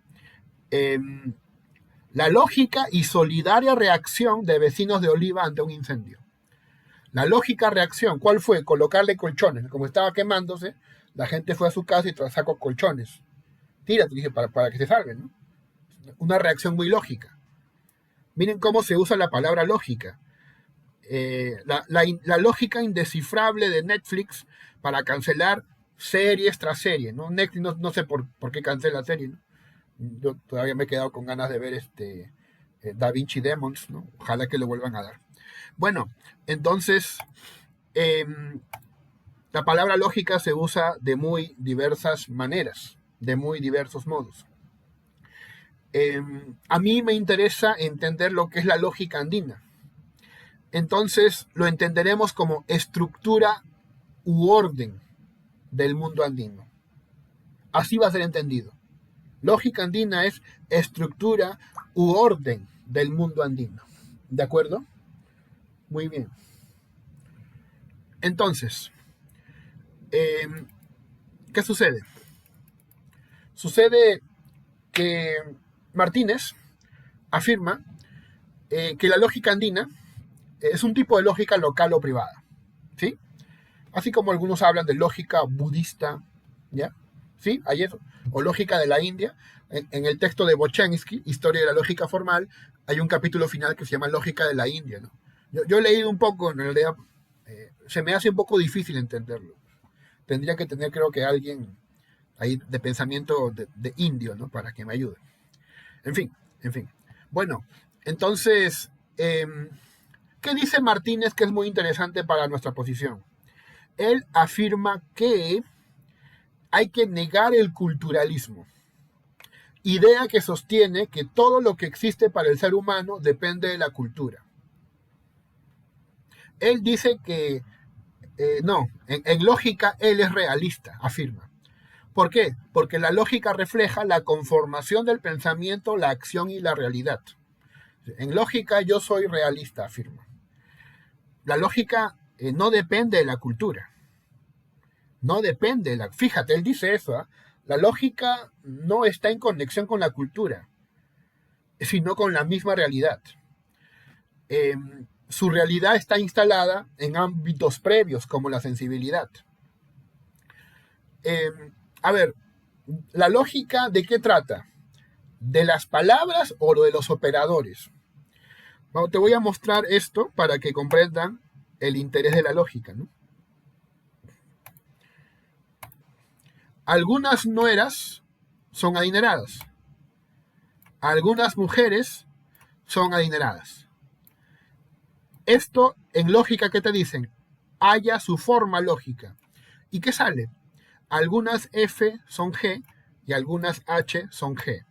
La lógica y solidaria reacción de vecinos de Oliva ante un incendio. La lógica reacción, ¿cuál fue? Colocarle colchones. Como estaba quemándose, la gente fue a su casa y sacó colchones. Tírate, dije, para que se salven, ¿no? Una reacción muy lógica. Miren cómo se usa la palabra lógica. La lógica indescifrable de Netflix para cancelar series tras series, ¿no? Netflix no sé por qué cancela series, ¿no? Yo todavía me he quedado con ganas de ver Da Vinci Demons, ¿no? Ojalá que lo vuelvan a dar. Bueno, entonces la palabra lógica se usa de muy diversas maneras, de muy diversos modos. A mí me interesa entender lo que es la lógica andina. Entonces lo entenderemos como estructura u orden del mundo andino. Así va a ser entendido. Lógica andina es estructura u orden del mundo andino. ¿De acuerdo? Muy bien. Entonces, ¿qué sucede? Sucede que Martínez afirma que la lógica andina es un tipo de lógica local o privada, ¿sí? Así como algunos hablan de lógica budista, ¿ya? ¿Sí? Hay eso. O lógica de la India. En el texto de Bochensky, Historia de la Lógica Formal, hay un capítulo final que se llama Lógica de la India, ¿no? Yo he leído un poco, en realidad se me hace un poco difícil entenderlo. Tendría que tener, creo que alguien ahí de pensamiento de indio, ¿no? Para que me ayude. En fin, en fin. Bueno, entonces, ¿qué dice Martínez que es muy interesante para nuestra posición? Él afirma que hay que negar el culturalismo, idea que sostiene que todo lo que existe para el ser humano depende de la cultura. Él dice que no, en lógica él es realista, afirma. ¿Por qué? Porque la lógica refleja la conformación del pensamiento, la acción y la realidad. En lógica yo soy realista, afirma. La lógica no depende de la cultura. No depende de la... Fíjate, él dice eso, ¿eh? La lógica no está en conexión con la cultura, sino con la misma realidad. Su realidad está instalada en ámbitos previos, como la sensibilidad. A ver, ¿la lógica de qué trata? ¿De las palabras o de los operadores? Bueno, te voy a mostrar esto para que comprendan el interés de la lógica, ¿no? Algunas nueras son adineradas. Algunas mujeres son adineradas. Esto en lógica, ¿qué te dicen? Halla su forma lógica. ¿Y qué sale? Algunas F son G y algunas H son G.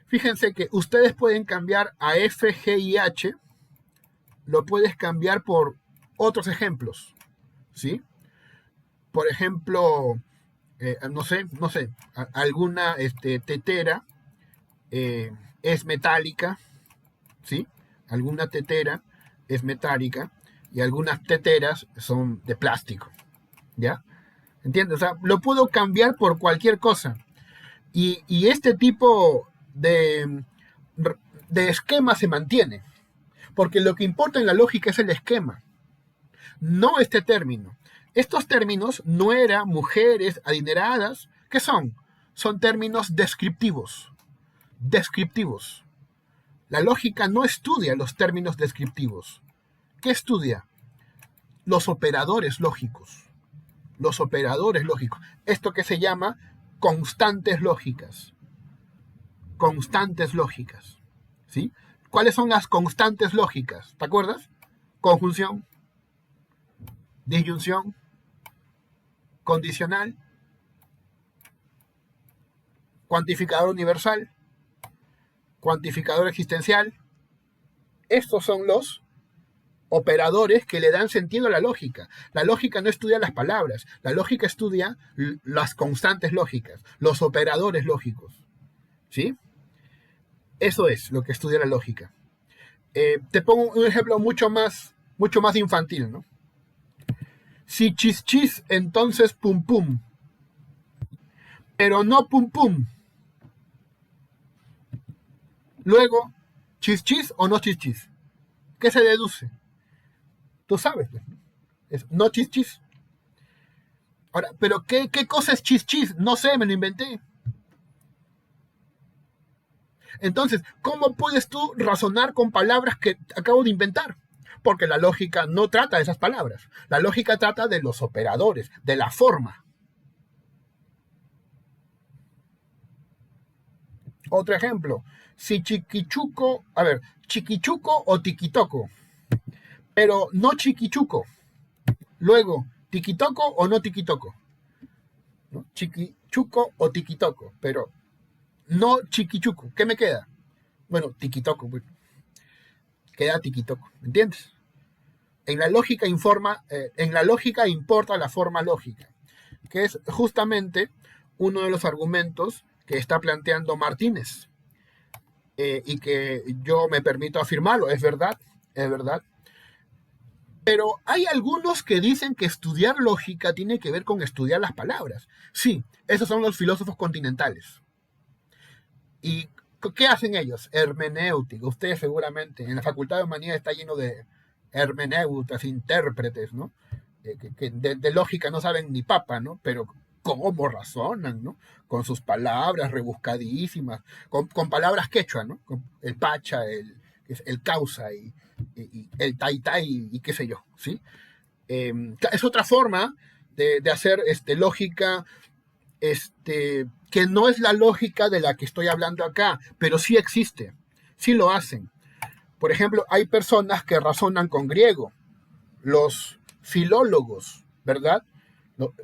Fíjense que ustedes pueden cambiar a F, G y H, lo puedes cambiar por otros ejemplos, ¿sí? Por ejemplo, no sé, alguna tetera es metálica, ¿sí? Alguna tetera es metálica y algunas teteras son de plástico, ¿ya? ¿Entiendes? O sea, lo puedo cambiar por cualquier cosa. Y este tipo de esquema se mantiene, porque lo que importa en la lógica es el esquema, no este término. Estos términos, nuera, mujeres, adineradas, ¿qué son? Son términos descriptivos. Descriptivos. La lógica no estudia los términos descriptivos. ¿Qué estudia? Los operadores lógicos. Los operadores lógicos. Esto que se llama constantes lógicas. Constantes lógicas. ¿Sí? ¿Cuáles son las constantes lógicas? ¿Te acuerdas? Conjunción, disyunción, condicional, cuantificador universal, cuantificador existencial. Estos son los operadores que le dan sentido a la lógica. La lógica no estudia las palabras, la lógica estudia las constantes lógicas, los operadores lógicos. ¿Sí? Eso es lo que estudia la lógica. Te pongo un ejemplo mucho más infantil, ¿no? Si chis chis, entonces pum pum. Pero no pum pum. Luego, chis chis o no chis chis. ¿Qué se deduce? Tú sabes, ¿no? Es no chis chis. Ahora, ¿pero qué cosa es chis chis? No sé, me lo inventé. Entonces, ¿cómo puedes tú razonar con palabras que acabo de inventar? Porque la lógica no trata de esas palabras. La lógica trata de los operadores, de la forma. Otro ejemplo. Si chiquichuco, a ver, chiquichuco o tiquitoco, pero no chiquichuco. Luego, tiquitoco o no tiquitoco. ¿No? Chiquichuco o tiquitoco, pero no chiquichuco. ¿Qué me queda? Bueno, tiquitoco. Pues. Queda tiquitoco. ¿Entiendes? En la lógica importa la forma lógica, que es justamente uno de los argumentos que está planteando Martínez y que yo me permito afirmarlo. Es verdad, es verdad. Pero hay algunos que dicen que estudiar lógica tiene que ver con estudiar las palabras. Sí, esos son los filósofos continentales. ¿Y qué hacen ellos? Hermenéutica. Ustedes seguramente en la Facultad de Humanidades está lleno de hermeneutas, intérpretes, ¿no? Que de lógica no saben ni papa, ¿no? Pero cómo razonan, ¿no? Con sus palabras rebuscadísimas, con palabras quechua, ¿no? Con el pacha, el causa y el tai tai y qué sé yo, ¿sí? Es otra forma de hacer lógica que no es la lógica de la que estoy hablando acá, pero sí existe, sí lo hacen. Por ejemplo, hay personas que razonan con griego, los filólogos, ¿verdad?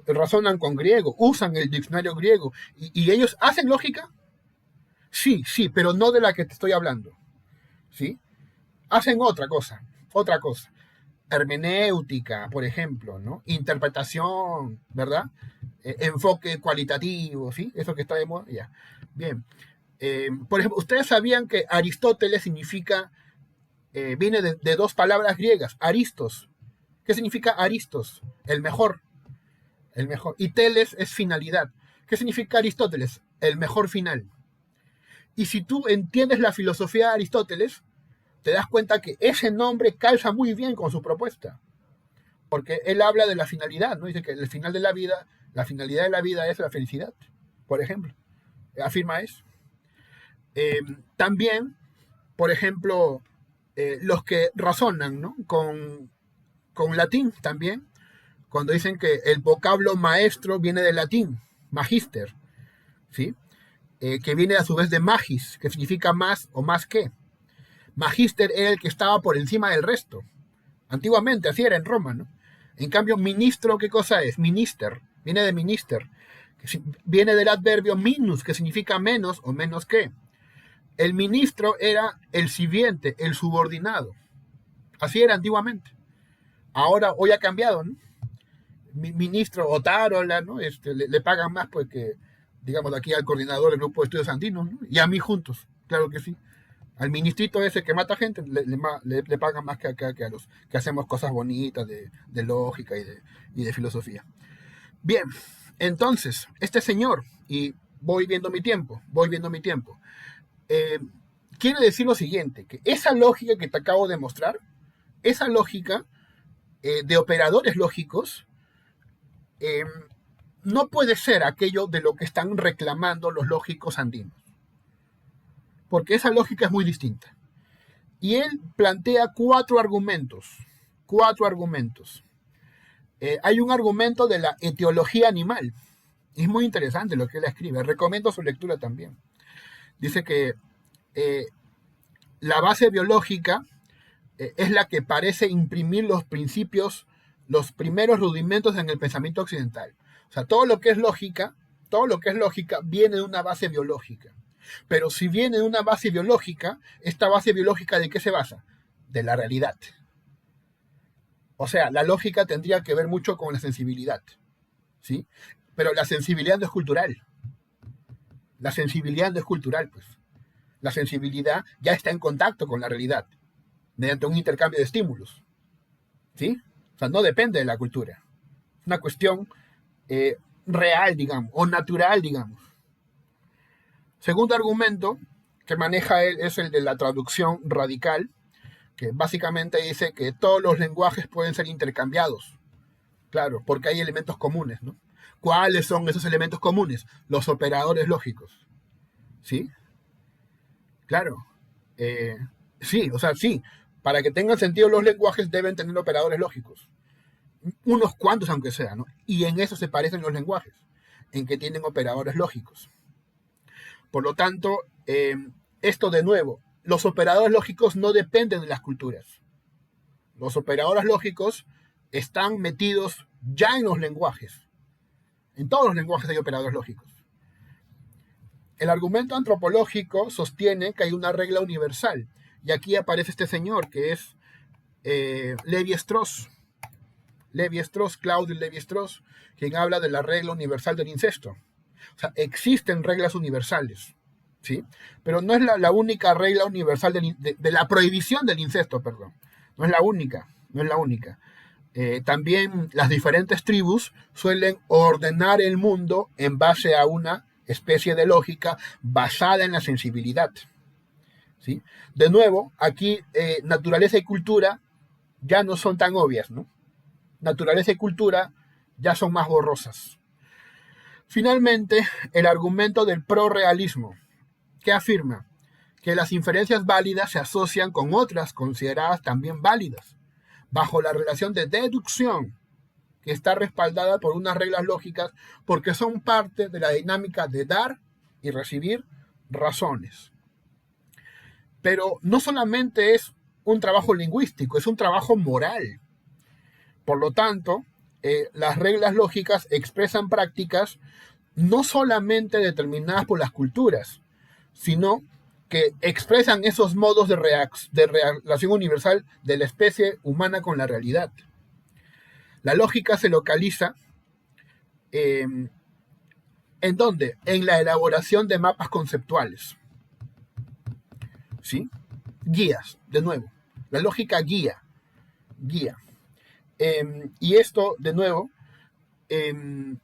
Razonan con griego, usan el diccionario griego, y ellos hacen lógica, sí, sí, pero no de la que te estoy hablando, ¿sí? Hacen otra cosa. Hermenéutica, por ejemplo, ¿no? Interpretación, ¿verdad? Enfoque cualitativo, ¿sí? Eso que está de moda, ya. Bien. Por ejemplo, ¿ustedes sabían que Aristóteles significa, viene de dos palabras griegas, aristos? ¿Qué significa aristos? El mejor, el mejor. Y teles es finalidad. ¿Qué significa Aristóteles? El mejor final. Y si tú entiendes la filosofía de Aristóteles, te das cuenta que ese nombre calza muy bien con su propuesta. Porque él habla de la finalidad, ¿no? Dice que el final de la vida, la finalidad de la vida es la felicidad, por ejemplo. Afirma eso. También, por ejemplo, los que razonan, ¿no? con latín también, cuando dicen que el vocablo maestro viene del latín, magister, ¿sí? Que viene a su vez de magis, que significa más o más que. Magister era el que estaba por encima del resto. Antiguamente, así era en Roma, ¿no? En cambio, ministro, ¿qué cosa es? Minister, viene de minister, que viene del adverbio minus, que significa menos o menos que. El ministro era el sirviente, el subordinado. Así era antiguamente. Ahora, hoy ha cambiado, ¿no? Ministro o tarola, ¿no? Le pagan más pues que, digamos, aquí al coordinador del grupo de estudios andinos, ¿no? Y a mí juntos, claro que sí. Al ministrito ese que mata gente le pagan más que a los que hacemos cosas bonitas de lógica y de filosofía. Bien, entonces, este señor, y voy viendo mi tiempo, quiere decir lo siguiente, que esa lógica que te acabo de mostrar, esa lógica de operadores lógicos, no puede ser aquello de lo que están reclamando los lógicos andinos, porque esa lógica es muy distinta. Y él plantea cuatro argumentos. Hay un argumento de la etiología animal. Es muy interesante lo que él escribe. Recomiendo su lectura también. Dice que la base biológica es la que parece imprimir los principios, los primeros rudimentos en el pensamiento occidental. O sea, todo lo que es lógica viene de una base biológica. Pero si viene de una base biológica, ¿esta base biológica de qué se basa? De la realidad. O sea, la lógica tendría que ver mucho con la sensibilidad, ¿sí? Pero la sensibilidad no es cultural. Pues. La sensibilidad ya está en contacto con la realidad, mediante un intercambio de estímulos, ¿sí? O sea, no depende de la cultura. Es una cuestión real, digamos, o natural, digamos. Segundo argumento que maneja él es el de la traducción radical, que básicamente dice que todos los lenguajes pueden ser intercambiados. Claro, porque hay elementos comunes, ¿no? ¿Cuáles son esos elementos comunes? Los operadores lógicos. ¿Sí? Claro. Sí, o sea, sí. Para que tengan sentido los lenguajes deben tener operadores lógicos. Unos cuantos aunque sea, ¿no? Y en eso se parecen los lenguajes, en que tienen operadores lógicos. Por lo tanto, esto de nuevo, los operadores lógicos no dependen de las culturas. Los operadores lógicos están metidos ya en los lenguajes. En todos los lenguajes hay operadores lógicos. El argumento antropológico sostiene que hay una regla universal. Y aquí aparece este señor que es Lévi-Strauss. Claudio Lévi-Strauss, quien habla de la regla universal del incesto. O sea, existen reglas universales, ¿sí? Pero no es la única regla universal de la prohibición del incesto, perdón. No es la única. También las diferentes tribus suelen ordenar el mundo en base a una especie de lógica basada en la sensibilidad, ¿sí? De nuevo, aquí naturaleza y cultura ya no son tan obvias, ¿no? Naturaleza y cultura ya son más borrosas. Finalmente, el argumento del prorrealismo, que afirma que las inferencias válidas se asocian con otras consideradas también válidas, bajo la relación de deducción, que está respaldada por unas reglas lógicas porque son parte de la dinámica de dar y recibir razones. Pero no solamente es un trabajo lingüístico, es un trabajo moral. Por lo tanto, las reglas lógicas expresan prácticas no solamente determinadas por las culturas, sino que expresan esos modos de relación universal de la especie humana con la realidad. La lógica se localiza ¿en dónde? En la elaboración de mapas conceptuales. ¿Sí? Guías, de nuevo. La lógica guía. Y esto, de nuevo,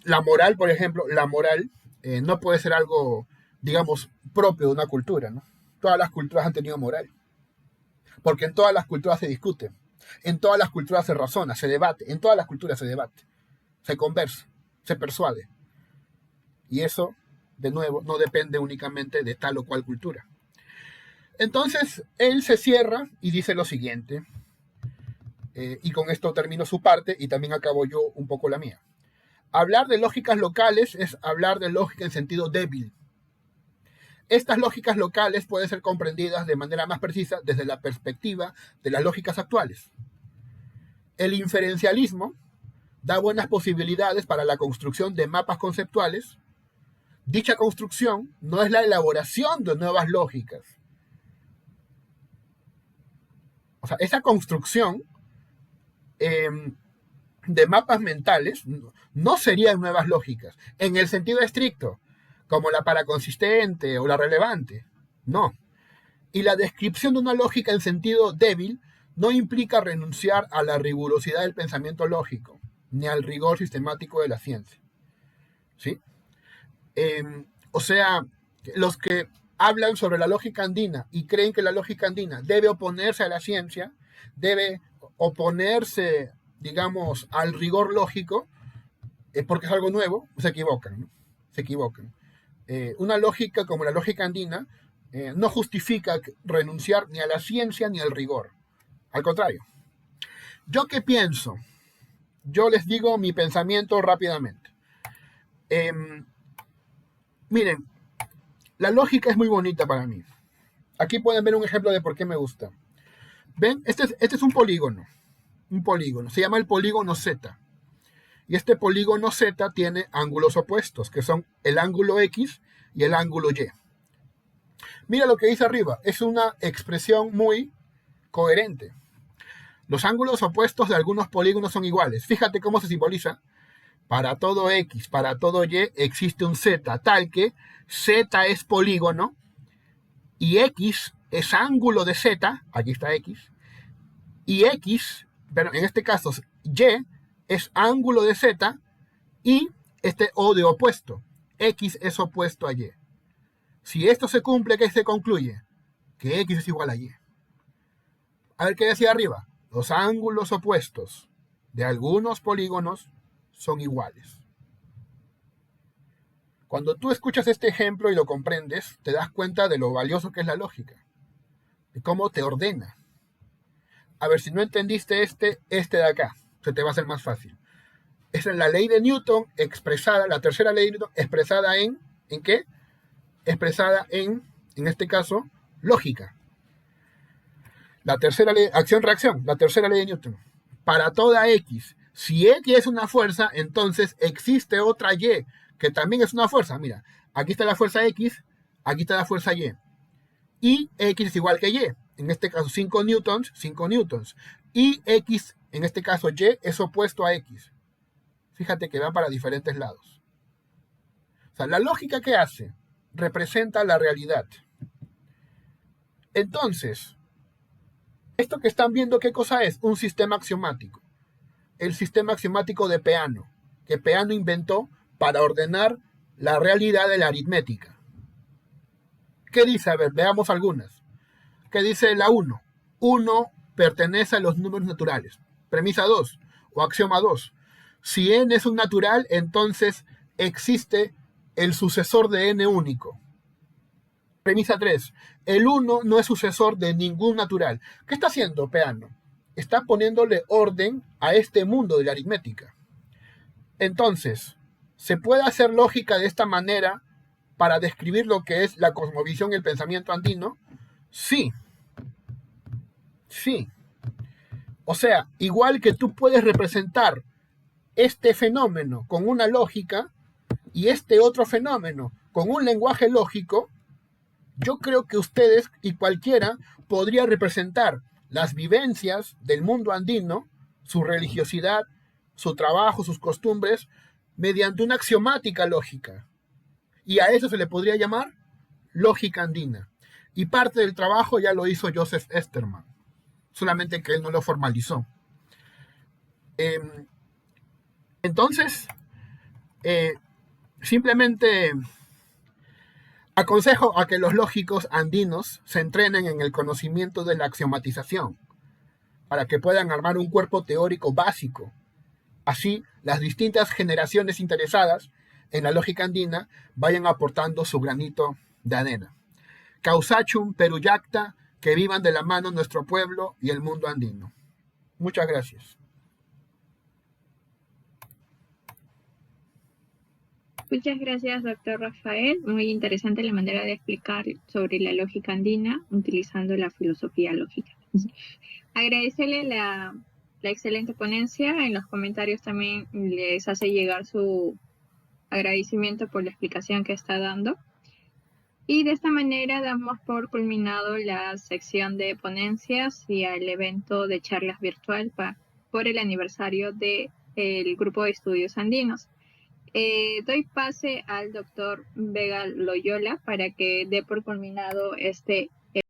la moral, por ejemplo, la moral no puede ser algo, digamos, propio de una cultura, ¿no? Todas las culturas han tenido moral. Porque en todas las culturas se discute. En todas las culturas se razona, se debate. En todas las culturas se debate. Se conversa, se persuade. Y eso, de nuevo, no depende únicamente de tal o cual cultura. Entonces, él se cierra y dice lo siguiente. Y con esto termino su parte y también acabo yo un poco la mía. Hablar de lógicas locales es hablar de lógica en sentido débil. Estas lógicas locales pueden ser comprendidas de manera más precisa desde la perspectiva de las lógicas actuales. El inferencialismo da buenas posibilidades para la construcción de mapas conceptuales. Dicha construcción no es la elaboración de nuevas lógicas. O sea, esa construcción de mapas mentales no serían nuevas lógicas, en el sentido estricto, como la paraconsistente o la relevante. No. Y la descripción de una lógica en sentido débil no implica renunciar a la rigurosidad del pensamiento lógico, ni al rigor sistemático de la ciencia. ¿Sí? O sea, los que hablan sobre la lógica andina y creen que la lógica andina debe oponerse a la ciencia, debe oponerse, digamos, al rigor lógico, porque es algo nuevo, se equivocan, ¿no? Se equivocan. Una lógica como la lógica andina no justifica renunciar ni a la ciencia ni al rigor. Al contrario. ¿Yo qué pienso? Yo les digo mi pensamiento rápidamente. Miren, la lógica es muy bonita para mí. Aquí pueden ver un ejemplo de por qué me gusta. ¿Ven? Este es un polígono. Un polígono. Se llama el polígono Z. Y este polígono Z tiene ángulos opuestos, que son el ángulo X y el ángulo Y. Mira lo que dice arriba. Es una expresión muy coherente. Los ángulos opuestos de algunos polígonos son iguales. Fíjate cómo se simboliza. Para todo X, para todo Y, existe un Z, tal que Z es polígono y X es ángulo de Z, aquí está X, y X, pero en este caso Y es ángulo de Z y este O de opuesto. X es opuesto a Y. Si esto se cumple, ¿qué se concluye? Que X es igual a Y. A ver qué decía arriba. Los ángulos opuestos de algunos polígonos son iguales. Cuando tú escuchas este ejemplo y lo comprendes, te das cuenta de lo valioso que es la lógica, de cómo te ordena. A ver, si no entendiste este de acá, se te va a hacer más fácil. Esa es la ley de Newton expresada, la tercera ley de Newton expresada ¿en qué? Expresada en este caso, lógica. La tercera ley, acción-reacción, la tercera ley de Newton. Para toda X, si X es una fuerza, entonces existe otra Y, que también es una fuerza. Mira, aquí está la fuerza X, aquí está la fuerza Y. Y X es igual que Y. En este caso 5 newtons, 5 newtons. Y X, en este caso Y, es opuesto a X. Fíjate que va para diferentes lados. O sea, la lógica que hace representa la realidad. Entonces, esto que están viendo, ¿qué cosa es? Un sistema axiomático. El sistema axiomático de Peano, que Peano inventó para ordenar la realidad de la aritmética. ¿Qué dice? A ver, veamos algunas. ¿Qué dice la 1? 1 pertenece a los números naturales. Premisa 2 o axioma 2. Si n es un natural, entonces existe el sucesor de n único. Premisa 3. El 1 no es sucesor de ningún natural. ¿Qué está haciendo Peano? Está poniéndole orden a este mundo de la aritmética. Entonces, ¿se puede hacer lógica de esta manera para describir lo que es la cosmovisión y el pensamiento andino? Sí. Sí. O sea, igual que tú puedes representar este fenómeno con una lógica y este otro fenómeno con un lenguaje lógico, yo creo que ustedes y cualquiera podría representar las vivencias del mundo andino, su religiosidad, su trabajo, sus costumbres, mediante una axiomática lógica. Y a eso se le podría llamar lógica andina. Y parte del trabajo ya lo hizo Joseph Esterman, solamente que él no lo formalizó. Entonces, simplemente aconsejo a que los lógicos andinos se entrenen en el conocimiento de la axiomatización, para que puedan armar un cuerpo teórico básico. Así, las distintas generaciones interesadas en la lógica andina vayan aportando su granito de arena. Causachum peruyacta, que vivan de la mano nuestro pueblo y el mundo andino. Muchas gracias. Muchas gracias, doctor Rafael. Muy interesante la manera de explicar sobre la lógica andina utilizando la filosofía lógica. Agradecerle la excelente ponencia. En los comentarios también les hace llegar su agradecimiento por la explicación que está dando. Y de esta manera damos por culminado la sección de ponencias y al evento de charlas virtual por el aniversario del Grupo de Estudios Andinos. Doy pase al doctor Vega Loyola para que dé por culminado este